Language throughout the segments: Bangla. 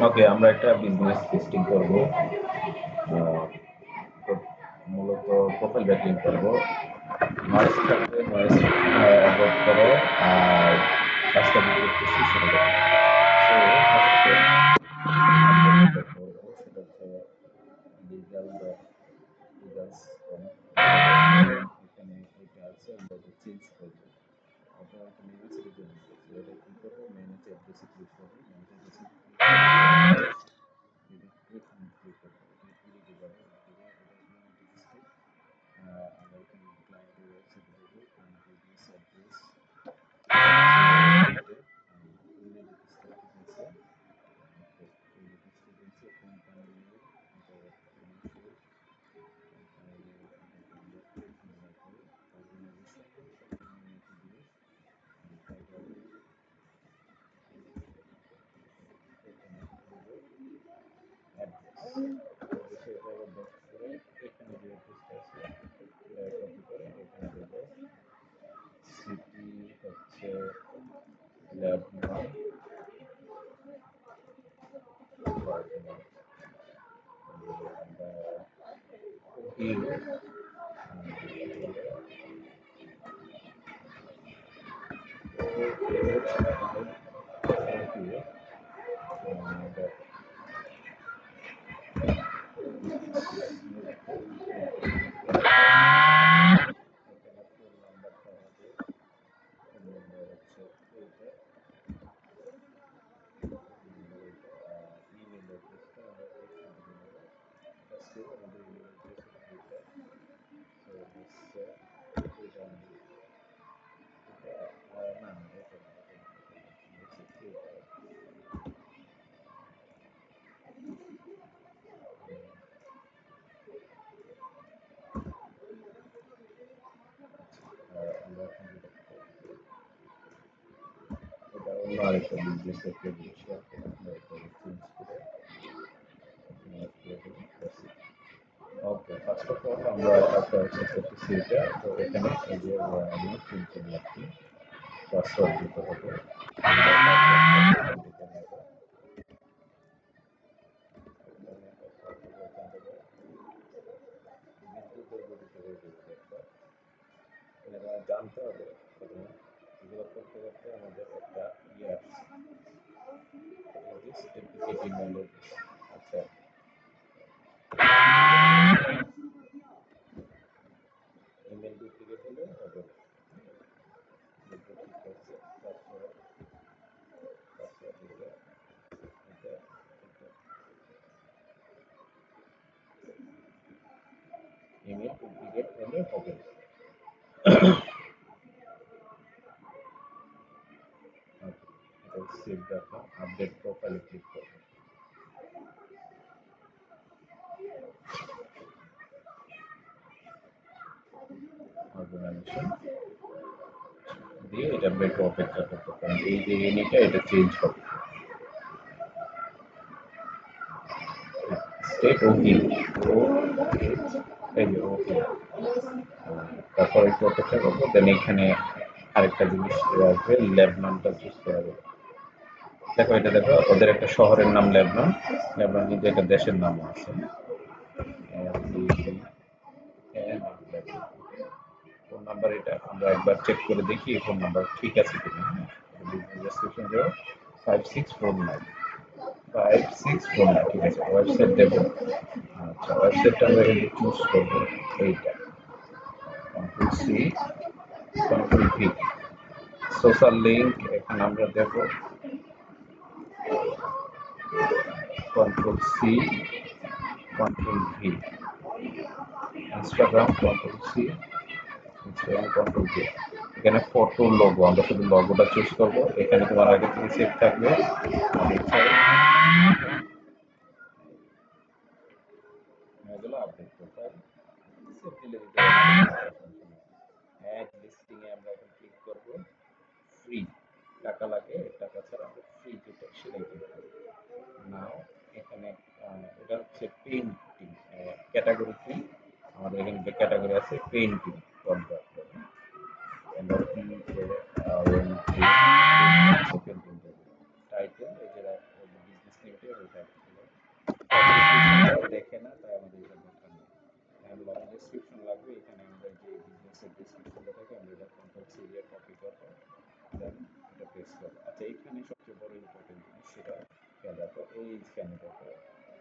ওকে, আমরা একটা বিজনেস লিস্টিং করব। মূলত প্রোফাইল ব্যাকলিং করব। নয়েজ থাকবে, নয়েজ অ্যাভয়েড করে। আর কাজটা কি করতেছি সেটা দেখো। সো ফার্স্টে আমরা যেটা করব সেটা হচ্ছে লিগাল ডট লিগালস কম, এখানে এটা আছে, আমরা এটা চেঞ্জ করব। এটা একটা মেনু সিলেক্ট করব। এটা কি করব, ম্যানেজ অ্যাড্রেস ক্লিক করব। ম্যানেজ অ্যাড্রেস ক্লিক করে এটা এখানে ক্লিক করব। এডিটে যাব, এডিটে এটা ইমেল অ্যাড্রেস, আমরা এখানে ক্লায়েন্টের ওয়েবসাইটে দেব। ক্লায়েন্ট অ্যাড্রেস অ্যাড্রেস ইমেল অ্যাড্রেসটা ঠিক আছে। ইমেল অ্যাড্রেসটা দিয়েছে, কোম্পানি নেম এটা কমার্শিয়াল, কোম্পানি নেম এটাকে আমরা এখানে রাখবো। অর্গানাইজেশন কমিউনিটি দিয়ে তারপরে এখানে দেব অ্যাড্রেস। অ্যাড্রেসে এটা আবার ব্যাক করে এখানে যে অ্যাড্রেসটা আছে কপি করে এখানে দেব। সিটি হচ্ছে ল্যাবনন, আমরা ভিউ ইমেল অ্যাড্রেসটা আমরা এখান থেকে নেব। ফার্স্টে আমাদের ইমেল অ্যাড্রেস এটা, তো হচ্ছে এটা আমাদের এটা না না এটা না, এটা না, এটা না, হচ্ছে এটা। আমরা এখন যেটা করব এটা অন্য আরেকটা বিজনেসের পেজে শেয়ার করে আমরা এটা চেঞ্জ করে এখানে অ্যাড করে দেবো। ওকে, ফার্স্ট অফ অল আমরা একটা অ্যাকসেপ্ট করতেছি এটা। তো এখানে এই যে আমি চিনতে যাচ্ছি, পাসওয়ার্ড দিতে হবে। আমরা পাসওয়ার্ডটা এখান থেকে নেব, এখানে পাসওয়ার্ড দেবো এখান থেকে। বিদ্যুতের গতিতে হয়ে যাবে একটা, এটা জানতে হবে প্রথমে। এগুলো করতে করতে আমাদের একটা ইয়ে আসছে, ডুপ্লিকেট ইমেল অ্যাড্রেস। আচ্ছা, ইমেল ডুপ্লিকেট হলে হবে না। এটা ঠিক আছে, পাসওয়ার্ড পাসওয়ার্ড এটা এটা এটা ইমেল ডুপ্লিকেট হলে হবে না। এটা সেভ রাখলাম, আপডেট প্রোফাইলে ক্লিক করব। অর্গানাইজেশন দিয়ে এটা একটু অপেক্ষা করতে, কারণ এই যে ইউনিটটা এটা চেঞ্জ হবে। স্টেট ওকে, ও এই যে ওকে, তারপর একটু অপেক্ষা করবো। দেন এখানে আরেকটা জিনিস আসবে, লেবননটা চুজ করা যাবে। দেখো এটা দেখো, ওদের একটা শহরের নাম লেবনন, লেবনন কিন্তু একটা দেশের নামও আছে। ফোন নাম্বার এটা আমরা একবার চেক করে দেখি ফোন নাম্বার ঠিক আছে কিনা। হ্যাঁ, রেজিস্ট্রেশন 5649 5649, ঠিক আছে। ওয়েবসাইট দেবো। আচ্ছা, ওয়েবসাইটটা আমরা কিন্তু চুজ করবো এইটা, control C, control V. Social link এখানে আমরা দেব control C, control V. Instagram control C, Instagram control V. এখানে ফটো লোগো, আমরা শুধু লোগোটা চুজ করবো। এখানে তোমার আগে থেকে সেভ থাকবে। এগুলো আপডেট প্রোফাইল সেভ দিলে দিতে অ্যাড লিস্টিং এ আমরা এখন ক্লিক করব। ফ্রি, টাকা লাগে, টাকা ছাড়া আমরা ফ্রি যেটা সেটাই ক্লিক করব। নাও এখানে এটা হচ্ছে পেইন্টিং ক্যাটাগরি ফ্রি। আমাদের এখানে যে ক্যাটাগরি আছে পেইন্টিং পর্দা, আমরা কি পেইন্টিং টাইটেল এই যে বিজনেস লিমিটেড ওইটা ছিল। ডেসক্রিপশনটা দেখে না, তাই আমাদের এটা দরকার নেই। এখন লং ডেসক্রিপশন লাগবে, এখানে আমাদের যে বিজনেসের ডেসক্রিপশনটা থাকে আমরা এটা কন্ট্রোল সি দিয়ে কপি করব, দেন এটা পেস্ট করব। আচ্ছা, এইখানে সবচেয়ে বড় ইম্পর্টেন্ট জিনিস সেটা খেয়াল রাখো, এইখানে দেখো,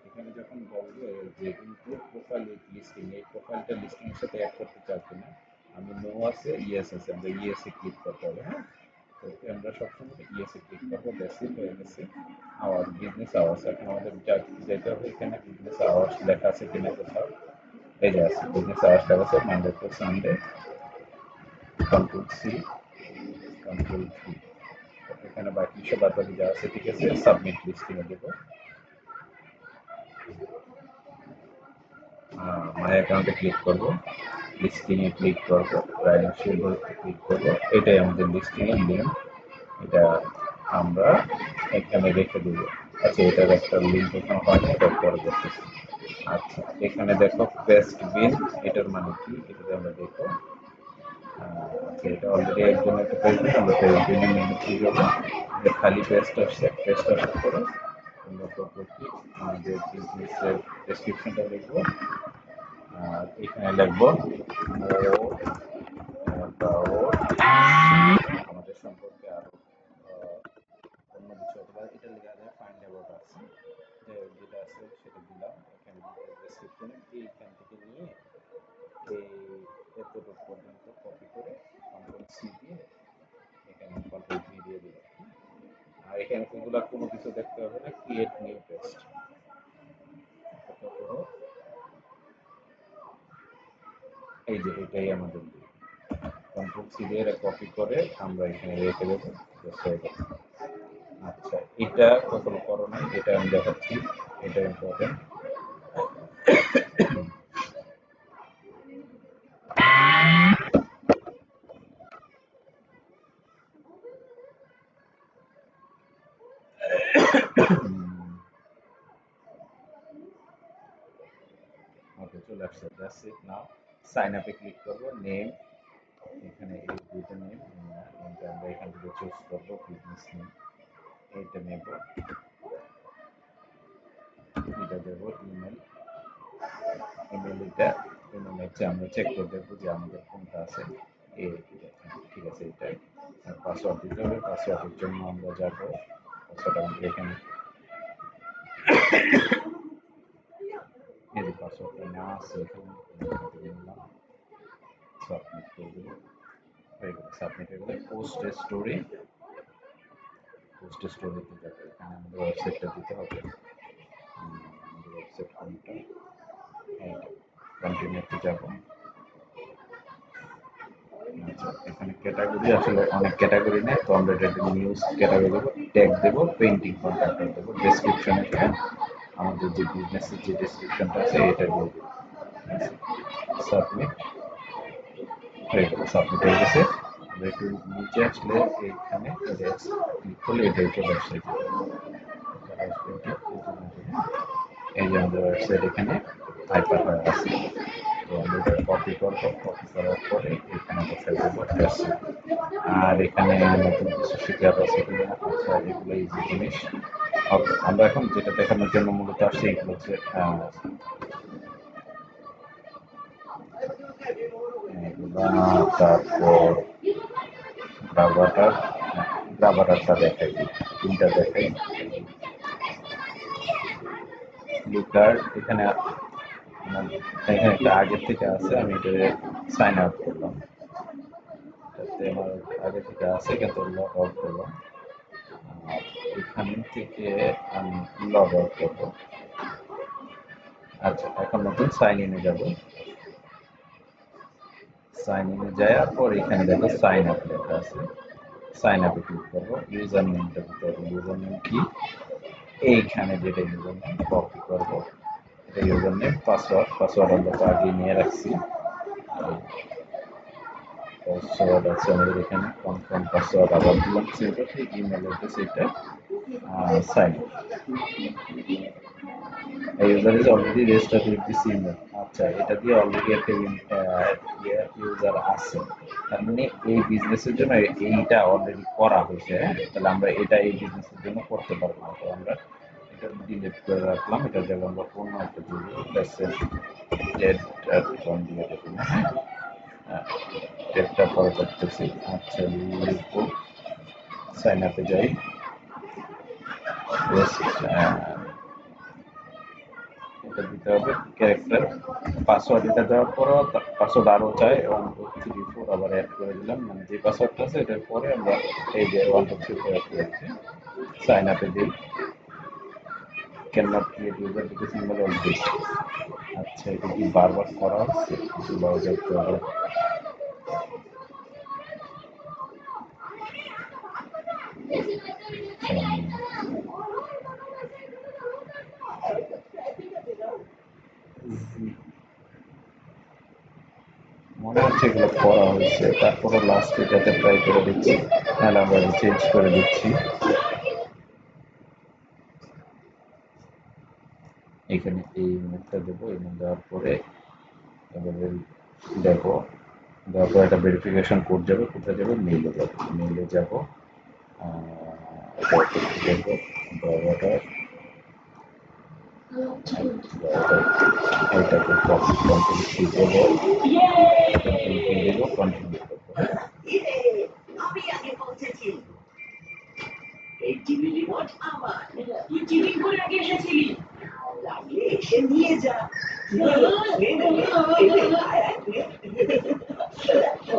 এখানে যখন বলবে যে ইনক্লুড প্রোফাইল উইথ লিস্টিং, এই প্রোফাইলটা লিস্টিং এর সাথে অ্যাড করতে চাও কিনা, আমি নো আছে, ইয়েস আছে, আমরা ইয়েস এ ক্লিক করতে হবে। হ্যাঁ, তো আমরা সবসময় ইয়েস এ ক্লিক করবো, বেসিক হয়ে গেছে আওয়াজ, বিজনেস আওয়াজ। এখন আমাদের যেতে হবে, এখানে বিজনেস আওয়াজ লেখা আছে কিনা কোথাও, এই যে আছে বিজনেস আওয়াজ লেখা আছে, Monday to Sunday, control C, control V, এখানে বাকি সব বাকি যা আছে ঠিক আছে, সাবমিট লিস্টিং এ দেবো। মাই অ্যাকাউন্টে ক্লিক করব, লিস্টিং এ ক্লিক করব, রাইন শিল্ডে ক্লিক করব, এটাই আমাদের লিস্টিং এর লিঙ্ক, এটা আমরা এখানে রেখে দেব। আচ্ছা, এটার একটা লিঙ্ক এখানে পাবো, এটা পরে দেখতেছি। আচ্ছা, এখানে দেখো পেস্ট বিন, এটার মানে কি এটা আমরা দেখো। আচ্ছা, এটা অলরেডি একজন একটা পেজ বিন, আমরা পেজ বিনের মেনুতে যাব, এটা খালি পেস্ট আসছে, পেস্ট আসার পরে আমরা করবো কি, আমাদের বিজনেসের ডেসক্রিপশনটা লিখবো, আর এখানে লিখবো আমাদের সম্পর্কে আরো অন্য কিছু, অথবা এটা লেখা যায় ফাইন্ড অ্যাবাউট আছে, যেটা আছে সেটা দিলাম এখানে ডেসক্রিপশনে, এইখান থেকে নিয়ে এই এতটুকু পর্যন্ত কপি করে কন্ট্রোল সি দিয়ে এখানে কন্ট্রোল ভি দিয়ে দিলাম। আর এখানে কোনগুলো কোনো কিছু দেখতে হবে না, ক্রিয়েট নিউ পেস্ট করো, এই যে এটাই আমাদের কন্ট্রোল সি দিয়ে কপি করে আমরা এখানে রেখে দেবো। আচ্ছা, এটা কখনো করো না, এটা আমি দেখাচ্ছি, এটা ইম্পর্টেন্ট। ওকে, চলে আসছে, দ্যাটস ইট। নাও সাইন আপে ক্লিক করবো, নেম, এখানে এই দুইটা নেম, নেমটা আমরা এখান থেকে চুজ করবো, বিজনেস নেম এইটা নেব, এটা দেবো, ইমেল, ইমেল এটা, ইমেল হচ্ছে আমরা চেক করে দেখবো যে আমাদের কোনটা আছে, এই ঠিক আছে এটাই। আর পাসওয়ার্ড দিতে হবে, পাসওয়ার্ডের জন্য আমরা যাবো, পাসওয়ার্ড আমাদের এখানে, এই যে পাসওয়ার্ডটা নেওয়া আছে এখানে, নিলাম, সাবমিট করে দেবো, হয়ে গেল, সাবমিট হয়ে গেলে পোস্ট স্টোরি, পোস্ট স্টোরিতে যাবে, এখানে আমাদের ওয়েবসাইটটা দিতে হবে, আমাদের ওয়েবসাইট কোনটা, এইটা, কন্টিনিউতে যাব। আচ্ছা, এখানে ক্যাটাগরি আসলে অনেক ক্যাটাগরি নেই, তো আমরা এটা নিউজ ক্যাটাগরি দেবো, ট্যাগ দেবো, পেইন্টিং কন্ট্রাক্টর দেবো, ডেসক্রিপশনে আমাদের যে বিজনেসের যে ডেসক্রিপশনটা আছে এটা দিয়ে দেবো, সাবমিট হয়ে গেল, সাবমিট হয়ে গেছে। আমরা একটু নিচে আসলে এইখানে ক্লিক করলে এটাই চলে আসছে, এই যে আমাদের ওয়েবসাইট এখানে হাইপার হয়ে আছে। তো আমরা এটা কপি করবো, কপি করার পরে এখানে বসাই দেবো, আর এখানে নতুন কিছু শিকার আছে কিনা, আচ্ছা এগুলো ইজি জিনিস। আমরা এখন যেটা দেখানোর জন্য মূলত আসছি এগুলো হচ্ছে তারপর গ্রাভাটার, গ্রাভাটারটা দেখাই, তিনটা দেখাই, লুকার, এখানে এখানে একটা আগের থেকে আছে, আমি এটা সাইন আউট করলাম, যাতে আমার আগে থেকে আছে কিন্তু লগ আউট করলাম, আর এখান থেকে আমি লগ আউট করবো। আচ্ছা, এখন নতুন সাইন ইনে যাব, সাইন ইনে যাওয়ার পর এখানে দেখো সাইন আপ লেখা আছে, সাইন আপে ক্লিক করবো, ইউজার নেমটা দিতে হবে, ইউজার নেম কি, এইখানে যেটা ইউজার নেম কপি করবো, এটা ইউজার নেম, পাসওয়ার্ড, পাসওয়ার্ড আমরা তো আগে নিয়ে রাখছি, পাসওয়ার্ড আছে আমাদের এখানে, কনফার্ম পাসওয়ার্ড আবার দিলাম, সেটা সেই ইমেল অ্যাড্রেস, এটা sign user is already registered with this email. আচ্ছা, এটা দিয়ে অলরেডি একটা ইউজার আছে, তার মানে এই বিজনেসের জন্য এইটা অলরেডি করা হয়েছে। হ্যাঁ, তাহলে আমরা এটা এই বিজনেসের জন্য করতে পারবো না, তো আমরা এটা এটা ডিলিট করে রাখলাম, এটা জায়গায় আমরা অন্য একটা দিব, z@com দিয়ে দেবো। টেটটা পরে করতেছি। আচ্ছা, লিখবো, সাইন আপে যাই, এটা দিতে হবে ক্যারেক্টার, পাসওয়ার্ড এটা দেওয়ার পরও পাসওয়ার্ড আরও চাই, 1 2 3 4 আবার অ্যাড করে দিলাম, মানে যে পাসওয়ার্ডটা আছে এটার পরে আমরা এই যে 1 2 3 4 অ্যাড করেছি। সাইন আপে দিই, can not create user because email already. আচ্ছা, এটা কি বারবার করা হচ্ছে? লগ আউট হবে। মনে হচ্ছে এগুলো করা হয়েছে, তারপরে লাস্ট এটাতে ট্রাই করে দিচ্ছি, তাহলে আমরা চেঞ্জ করে দিচ্ছি। এখানে এই ইমেলটা দেবো, ইমেল দেওয়ার পরে এবারে দেখো, দেওয়ার পরে একটা ভেরিফিকেশন কোড যাবে, কোথায় যাবে? মেইলে যাবে, মেইলে যাবো, দেখবো বড়টা এটাকে কপি কন্ট্রোল সি দেবো, কন্ট্রোল ভি দেবো, কন্টিনিউ করবো। আমি আগে পৌঁছেছি, এই টিভি রিমোট আমার। তুই টিভি করে আগে এসেছিলি, লাগলে এসে নিয়ে যা।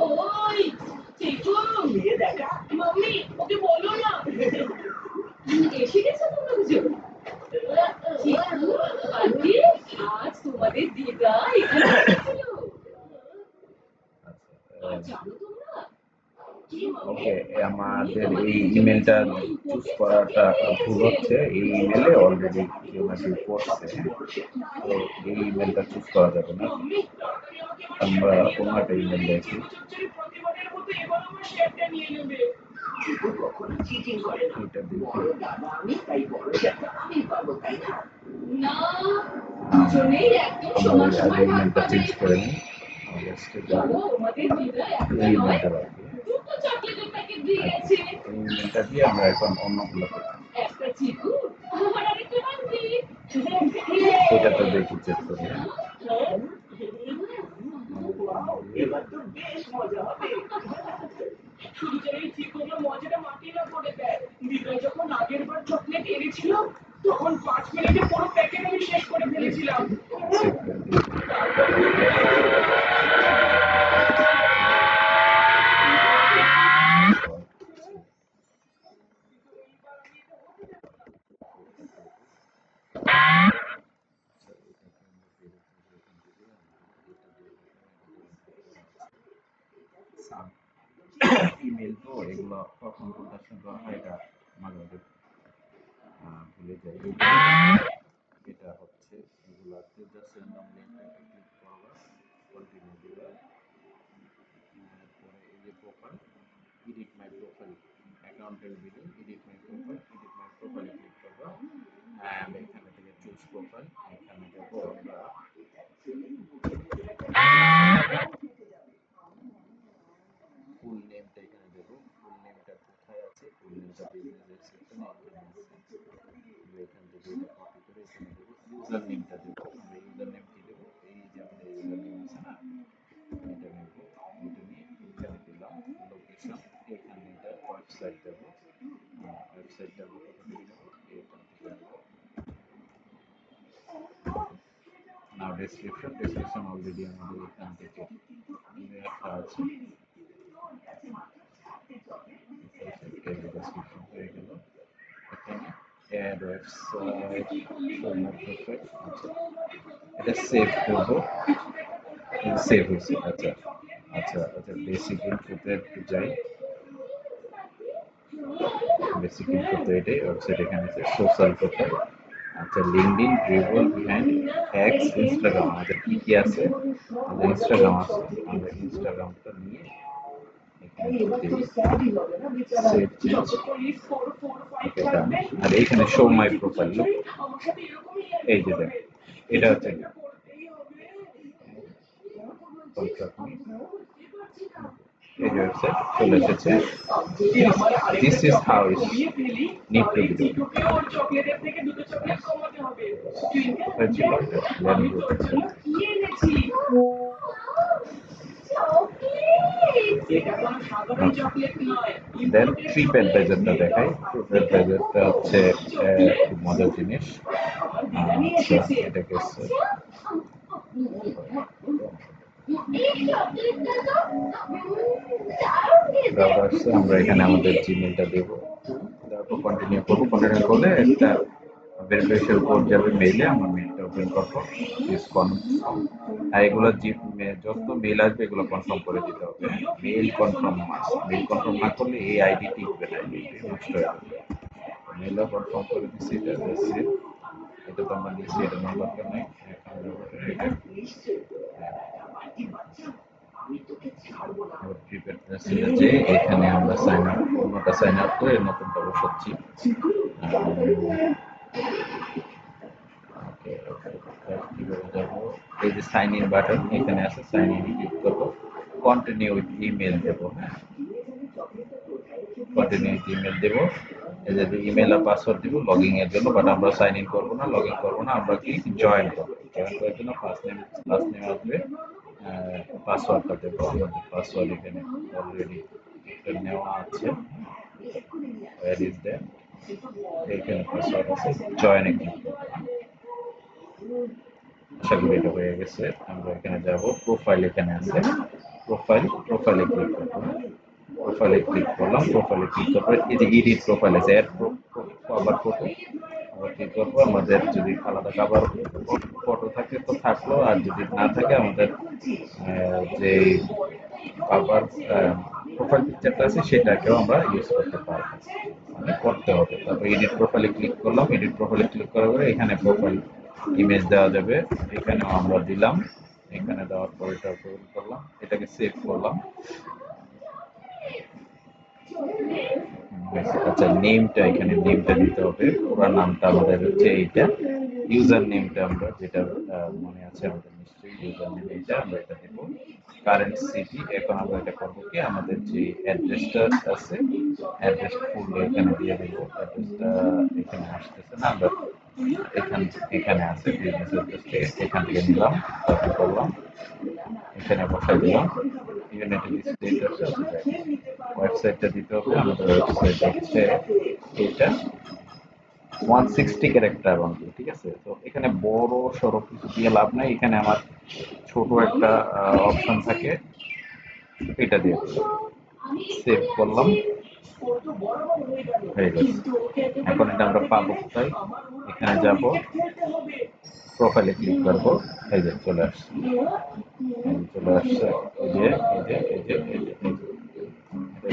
ওই চিকু, নিয়ে দেখা। মাম্মি, ওকে বলো না। এসে গেছো তোমরা দুজন? চিকু, আন্টি, আজ তোমাদের দিদা এখানে এসেছিল। আর জানো তোমরা, ওকে, আমাদের এই ইমেলটা চুজ করাটা ভুল হচ্ছে, এই ইমেলে অলরেডি কেউ না কেউ করছে, তো এই ইমেলটা চুজ করা যাবে না, আমরা অন্য একটা ইমেল দেখি। এটা দেখি, আমরা আগে ইমেলটা চেঞ্জ করে নিই, এই ইমেলটা রাখি, এই ইমেলটা দিয়ে আমরা এখন অন্যগুলো করছি। এটা তো দেখি চেক করি। এবার তো বেশ মজা হবে। শুধু যেন এই চিকুগুলো মজাটা মাটি না করে দেয়। দিদা যখন আগের বার চকলেট এনেছিল, তখন 5 মিনিটে পুরো প্যাকেট আমি শেষ করে ফেলেছিলাম। ইমেল তো এগুলো কখন কোনটার সঙ্গে হয় এটা মাঝে মাঝে ভুলে যাই। এটা হচ্ছে এগুলাতে জাস্ট র্যান্ডম লিঙ্কটাকে ক্লিক করবা, কন্টিনিউ দিবা, পরে এই যে প্রোফাইল, এডিট মাই প্রোফাইল, অ্যাকাউন্টের video, edit my profile, edit my প্রোফাইলে ক্লিক করবা, অ্যান্ড এখানে থেকে চুজ প্রোফাইল, এখানে দেবো আমরা ফুল নেমটা, এখানে দেবো ফুল নেমটা কোথায় আছে, ফুল নেমটা বিজনেস সেকশনে এখান থেকে এটা কপি করে এখানে দেবো, ইউজার নেমটা দেবো, আমরা ইউজার নেম কি দেবো, এই যে আমাদের ইউজার নেম আছে না, এটা নেব, এটা নিয়ে এখানে দিলাম, লোকেশন এখানে এটা ওয়েবসাইট দেবো, ওয়েবসাইট দেবো, কোথা থেকে দেবো, এখান থেকে দেবো। নাও ডেসক্রিপশন, ডেসক্রিপশন অলরেডি আমাদের এখান থেকে লেখা আছে, ডেসক্রিপশন হয়ে গেল। এখানে add website, show my profile, আচ্ছা এটা সেভ করব, সেভ হয়েছে। আচ্ছা আচ্ছা আচ্ছা, বেসিক ইনফোতে একটু যাই, বেসিক ইনফোতে এটাই ওয়েবসাইট, এখানে আছে সোশ্যাল প্রোফাইল, আচ্ছা LinkedIn, dribble, behind, x, Instagram, আমাদের কি কি আছে, আমাদের ইনস্টাগ্রাম আছে, আমরা ইনস্টাগ্রামটা নিয়ে আর এইখানে শো মাই প্রোফাইল, এই যে দেখ, এটা হচ্ছে এই যে ওয়েবসাইট চলে এসেছে। যদি আমার This আরেকটা is how চকলেট it কমিয়ে ফেলি need to তাহলে be done. চিকুকেও ওর চকলেটের থেকে দুটো চকলেট কমাতে হবে টুইঙ্কেল হয়েছিল দেখ, Then আমি go তোর to জন্য কি এনেছি এটা কোনো সাধারণ চকলেট নয় দেন ইম্পোর্টেড ট্রিপ চকলেট অ্যাডভাইজারটা দেখাই। ট্রিপ অ্যাডভাইজারটা হচ্ছে খুব মজার জিনিস। আমার দিদা নিয়ে আচ্ছা এসেছে এটাকে দেওয়া আসছে। আমরা এখানে আমাদের জিমেলটা দেবো, তারপর কন্টিনিউ করবো। কন্টিনিউ করলে একটা ভেরিফিকেশন কোড যাবে মেইলে, আমরা মেইলটা ওপেন করবো। আর এগুলো যত মেইল আসবে এগুলো কনফার্ম করে দিতে হবে। Mail confirm must, mail confirm না করলে এই আইডি টিকবে না, আইডি নষ্ট হয়ে যাবে। মেইলও কনফার্ম করে দিচ্ছি, এটা দিচ্ছি, এটা তো আমরা দিচ্ছি, এটা নেওয়ার দরকার নেই। এখন এটা প্রিপেড মেসেজে যে এখানে আমরা সাইন আপ, অন্যটা সাইন আপ করে নতুনটা বসাচ্ছি। কিভাবে যাবো, এই যে সাইন ইন বাটন এখানে আছে, সাইন ইন ক্লিক করবো, কন্টিনিউ উইথ ইমেল দেবো। হ্যাঁ, কন্টিনিউ উইথ ইমেল দেবো। এই যে ইমেল আর পাসওয়ার্ড দিব লগইন এর জন্য, বাট আমরা সাইন ইন করবো না, লগ ইন করবো না, আমরা কি জয়েন করবো। জয়েন করার জন্য ফার্স্ট নেম লাস্ট নেম আসবে, পাসওয়ার্ডটা দেবো। আমাদের পাসওয়ার্ড এখানে অলরেডি নেওয়া আছে, where is that, এখানে পাসওয়ার্ড আছে, জয়েনে ক্লিক করবো। আশা করি এটা হয়ে গেছে। আমরা এখানে যাব, প্রোফাইল এখানে আছে, প্রোফাইলে ক্লিক করবো। প্রোফাইলে ক্লিক করলাম, প্রোফাইলে ক্লিক করার এই যে এডিট প্রোফাইল আছে, এড কভার ফটো, আমরা ক্লিক করবো। আমাদের যদি আলাদা কভার ফটো থাকে তো থাকলো, আর যদি না থাকে আমাদের যে কভার প্রোফাইল পিকচারটা আছে সেটাকেও আমরা ইউজ করতে পারবো, মানে করতে হবে। তারপর এডিট প্রোফাইলে ক্লিক করলাম, এডিট প্রোফাইলে ক্লিক করার পরে এখানে প্রোফাইল ইমেজ দেওয়া যাবে, এখানেও আমরা দিলাম। এখানে দেওয়ার পর এটা ওপেন করলাম, এটাকে সেভ করলাম। আচ্ছা, নেমটা এখানে নেমটা দিতে হবে, পুরো নামটা আমাদের হচ্ছে এইটা। ইউজার নেমটা আমরা যেটা মনে আছে আমাদের নিশ্চয়ই, ইউজার নেম এইটা, আমরা এটা দেবো। কারেন্ট সিটি, এখন আমরা এটা করবো কি, আমাদের যে অ্যাড্রেসটা আছে অ্যাড্রেস ফুল এখানে দিয়ে দেবো। অ্যাড্রেসটা এখানে আসতেছে না, আমরা এখানে আছে বিজনেস অ্যাড্রেস থেকে, এখান থেকে নিলাম, কপি করলাম, এখানে বসাই দিলাম। ইউনাইটেড স্টেট আছে, ওয়েবসাইটটা দিতে হবে। আমাদের ওয়েবসাইট হচ্ছে এটা 160 ক্যারেক্টার অনলি, ঠিক আছে। তো এখানে বড় সড়ো কিছু দিয়ে লাভ নাই, এখানে আমার ছোট একটা অপশন থাকে, এটা দিয়ে সেভ করলাম, হয়ে গেছে। এখন এটা আমরা পাবো কোথায়, এখানে যাব, প্রোফাইলে ক্লিক করবো, এই যে চলে আসছে, চলে আসছে। এই যে এই যে এই যে এই যে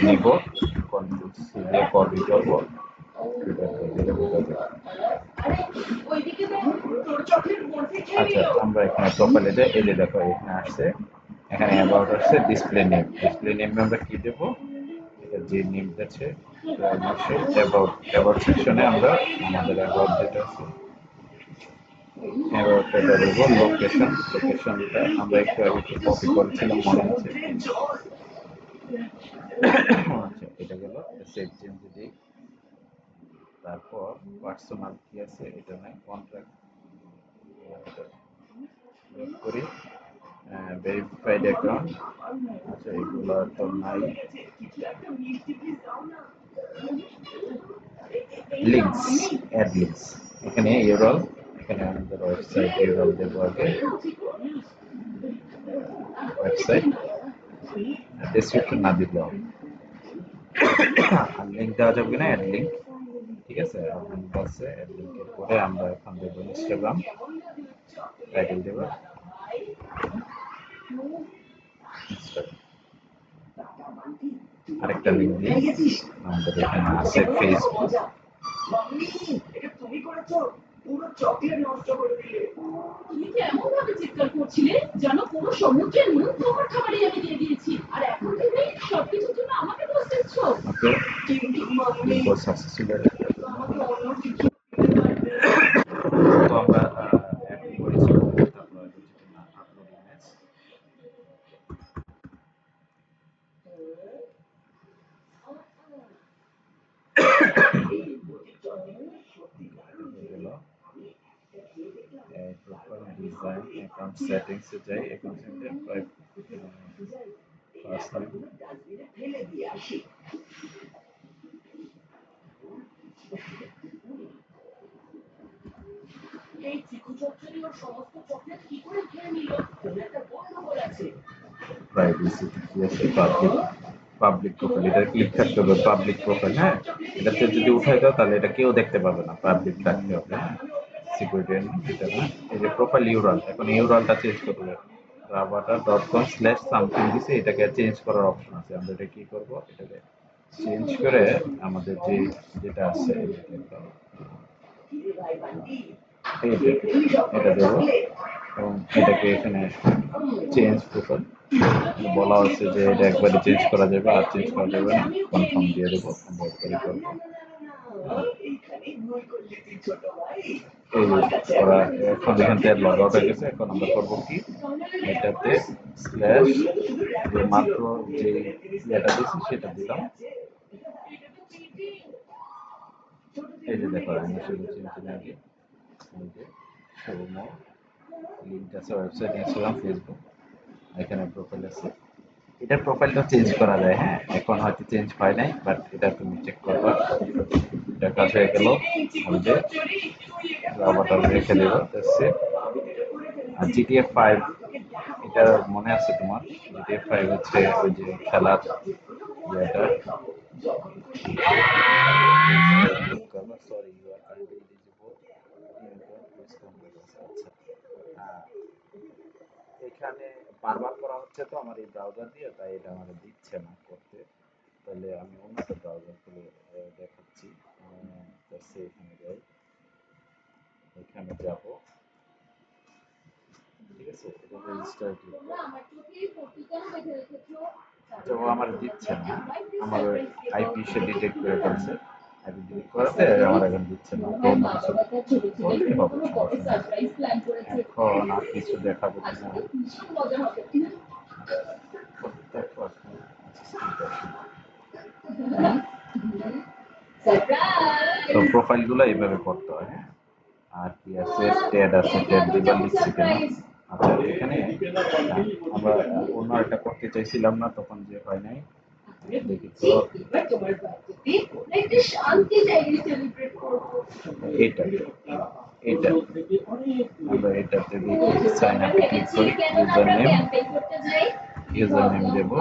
নিব, কন্ট্রোল সি দিয়ে কপি করবো। আচ্ছা, আমরা এখানে প্রোফাইলে যাই, এই যে দেখো এখানে আসছে, এখানে অ্যাবাউট আসছে, ডিসপ্লে নেম, ডিসপ্লে নেমে আমরা কি দেবো, যে নেমটা আছে অ্যাবাউট সেকশনে আমরা আমাদের অ্যাবাউট যেটা আছে অ্যাবাউটটা দেবো। লোকেশনটা আমরা একটু আগে কপি করেছিলাম মনে আছে। আচ্ছা, এটা গেল, এটা সেভ চেঞ্জ দিই। তারপর পার্সোনাল কি আছে, এটা নাই, কন্ট্রাক্ট করি, ভেরিফাইড অ্যাকাউন্ট, আচ্ছা এগুলো তো নাই। লিঙ্কস, অ্যাড লিঙ্কস, এখানে ইউরল, এখানে আমাদের ওয়েবসাইট ইউরল দেবো আগে, ওয়েবসাইট ডেসক্রিপশন না দিলেও, আর লিঙ্ক দেওয়া যাবে না, অ্যাড লিঙ্ক, ঠিক আছে। লিঙ্ক আছে, অ্যাড লিঙ্কের পরে আমরা এখন দেবো ইনস্টাগ্রাম, টাইটেল দেবো ইনস্টাগ্রাম। আরেকটা লিঙ্ক দিই, আমাদের এখানে আছে ফেসবুক। তুমি করেছো, পুরো চকলেট নষ্ট করে দিলে। তুমি তো এমন ভাবে চিৎকার করছিলে যেন পুরো সমুদ্রের নুন তোমার খাবারে আমি দিয়ে দিয়েছি, আর এখন তুমি সবকিছুর জন্য আমাকে দোষ দিচ্ছ। ওকে, কিন্তু মাম্মি সাকসেসফুল। তো আমরা অ্যাড করেছি, তারপর আপলোড ইমেজ, যাই, অ্যাকাউন্ট সেটিংসে যাই, অ্যাকাউন্ট সেটিংসে পার্সোনাল ডাস্টবিনে ফেলে দিয়ে আসি। এই চিকু চচ্চড়ি ওর সমস্ত চকলেট কি করে খেয়ে নিল? কোনো একটা গন্ডগোল আছে। প্রাইভেসি কি আছে, পাবলিক প্রোফাইল, এটা ক্লিক থাকতে হবে পাবলিক প্রোফাইল। হ্যাঁ, এটাতে যদি উঠাই দাও তাহলে এটা কেউ দেখতে পাবে না, পাবলিক রাখতে হবে। হ্যাঁ, সিকিউরিটি এটা না, এই যে প্রোফাইল ইউরাল, এখন ইউরালটা চেঞ্জ করতে হবে। rabata.com/something দিছে, এটাকে চেঞ্জ করার অপশন আছে। আমরা এটা কি করব, এটাকে চেঞ্জ করে আমাদের যে যেটা আছে এটা দেবো, এবং এটাকে এখানে চেঞ্জ প্রোফাইল বলা হচ্ছে যে এটা একবারে চেঞ্জ করা যাবে, আর চেঞ্জ করা যাবে না। কনফার্ম দিয়ে দেবো, আমরা একবারে করবো। এই করা এখন এখান থেকে লগ আউট হয়ে গেছে। এখন আমরা করবো কি, এটাতে স্ল্যাশ মাত্র যে ইয়েটা দিচ্ছি সেটা দিলাম। এই যে দেখো, আমি শুধু চিন্তা লিঙ্ক আছে, ওয়েবসাইট, ইনস্টাগ্রাম, ফেসবুক, এখানে প্রোফাইল আছে। এটার প্রোফাইলটা চেঞ্জ করা যায়। হ্যাঁ, এখন হয়তো চেঞ্জ হয় নাই, বাট এটা তুমি চেক করবা। এটা কাজ হয়ে গেল, ওই যে রাবারটা রেখে দেবো। আর জিটিএফ 5, এটা মনে আছে তোমার? জিটিএফ 5 হচ্ছে ওই যে খেলার ইয়েটা। Sorry, you are currently eligible. এখানে বারবার করা হচ্ছে তো আমার এই ব্রাউজার দিয়ে, তাই এটা আমার দিচ্ছে না করতে। তাহলে আমি অন্য একটা ব্রাউজার খুলে দেখাচ্ছি। এখানে যাই, এখানে যাব, ঠিক আছে, এটা রেজিস্টার ক্লিক করব। আমার দিচ্ছে না, আমার আইপি সে ডিটেক্ট করে ফেলছে। আইপি ডিটেক্ট করাতে আমার এখন দিচ্ছে না। তো অন্য কিছু বললেই হবে, সমস্যা নেই। এখন আর কিছু দেখাবো কিনা, তো প্রোফাইল গুলো এইভাবে করতে হয়। হ্যাঁ, আর কি আছে, ট্যাড আছে, ট্যাড দিবার লিখছি কেন? আচ্ছা, এখানে আমরা অন্য একটা করতে চাইছিলাম না, তখন যে হয় নাই, দেখি তো এটা এটা আমরা এটাতে দেখি, সাইন আপে ক্লিক করি, ইউজার নেম দেব।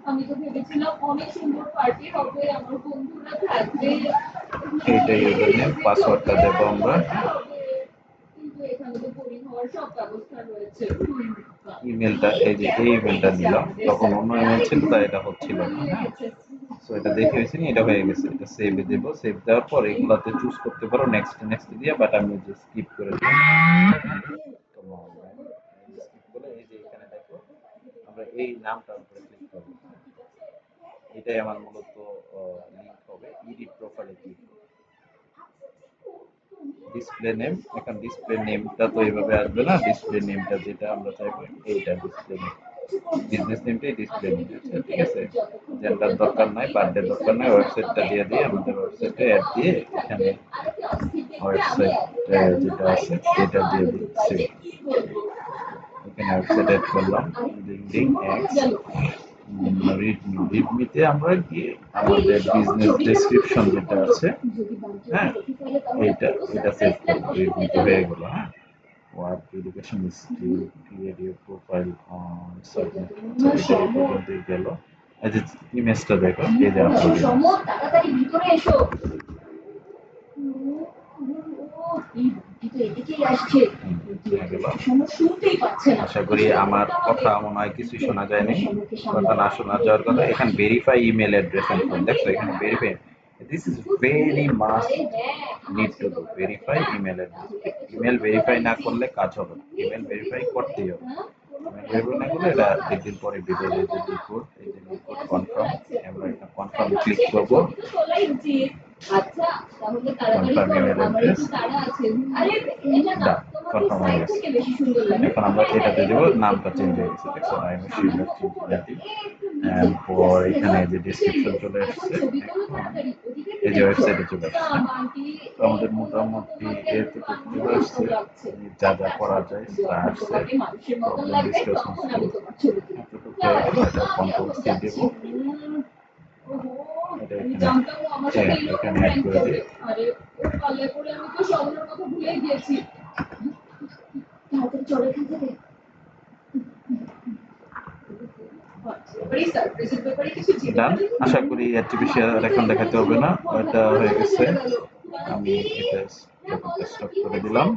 আমি তো ভেবেছিলাম অনেক সুন্দর পার্টি হবে, আমার বন্ধুরা থাকবে। এইটা ইউজার নেম, পাসওয়ার্ডটা দেব আমরা। কিন্তু এখানে তো বোরিং হওয়ার সব ব্যবস্থা রয়েছে। ইমেলটা, এই যে এই ইমেলটা নিলাম, তখন অন্য ইমেল ছিল তাই এটা হচ্ছিল না। হ্যাঁ, সো এটা দেখে হয়েছে, এটা হয়ে গেছে। এটা সেভ দেব, সেভ দেওয়ার পর এগুলাতে চুজ করতে পারো নেক্সট নেক্সট দিয়ে, বাট আমি যে স্কিপ করে দিই। স্কিপ করে এই যে এখানে দেখো, আমরা এই নামটার উপরে ক্লিক করব। এটাই আমার মূলত লিংক হবে। এডিট প্রোফাইলে ক্লিক করব, ডিসপ্লে নেম। এখন ডিসপ্লে নেমটা তো এইভাবে আসবে না, ডিসপ্লে নেমটা যেটা আমরা চাইবো এইটা ডিসপ্লে নেম, বিজনেস নেমটাই ডিসপ্লে নেম। ঠিক আছে, জেন্ডার দরকার নাই, বার্থডে দরকার নাই, ওয়েবসাইটটা দিয়ে দিই, আমাদের ওয়েবসাইটে অ্যাড দিয়ে এখানে ওয়েবসাইট যেটা আছে এটা দিয়ে দিচ্ছি। এখানে ওয়েবসাইট অ্যাড করলাম, লিঙ্কডিন এক্স রিডমি। রিডমিতে আমরা গিয়ে আমাদের বিজনেস ডেসক্রিপশন যেটা আছে, হ্যাঁ, এটা সেভ করবো। রিডমিতে হয়ে গেল। হ্যাঁ, work, education history, create your profile on submit. আচ্ছা, এটা এই পর্যন্তই গেল। এই যে ইমেজটা দেখো, এই যে আপলোড, তাড়াতাড়ি ভিতরে এসো। আশা করি আমার কথা মনে হয় কিছুই শোনা যায়নি। কথা না শোনা যাওয়ার কথা, এখানে verify email address and phone, দেখো এখানে verify, this is very must need to do, verify email address. Email verify না করলে কাজ হবে না, ইমেল ভেরিফাই করতেই হবে। ইমেল ভেরিফাই না করলে এটা একদিন পরে ভিডিও রিপোর্ট, এই যে রিপোর্ট কনফার্ম, আমরা এটা কনফার্ম ক্লিক করব। আচ্ছা, তাহলে তাড়াতাড়ি করো, আমার একটু তাড়া আছে। আরে এটা না, তোমাদের সাইড থেকে বেশি সুন্দর লাগে। এখন আমরা এটাতে দেব, নামটা চেঞ্জ হয়ে গেছে, দেখছো, I am sure change that. এরপর এখানে যে ডিসক্রিপশন চলে আসছে, এই যে ওয়েবসাইটে চলে আসছে। তো আমাদের মোটামুটি এতটুকু চলে আসছে, যা যা করা যায় তা আসছে। প্রবলেম ডিসকাশন এতটুকু হয়ে গেল। এটা কন্ট্রোল সি দেব, এটা এখানে অ্যাড করে দিই। ডান। আশা করি এর চেয়ে বেশি আর এখন দেখাতে হবে না, এটা হয়ে গেছে। আমি এটা স্টপ করে দিলাম।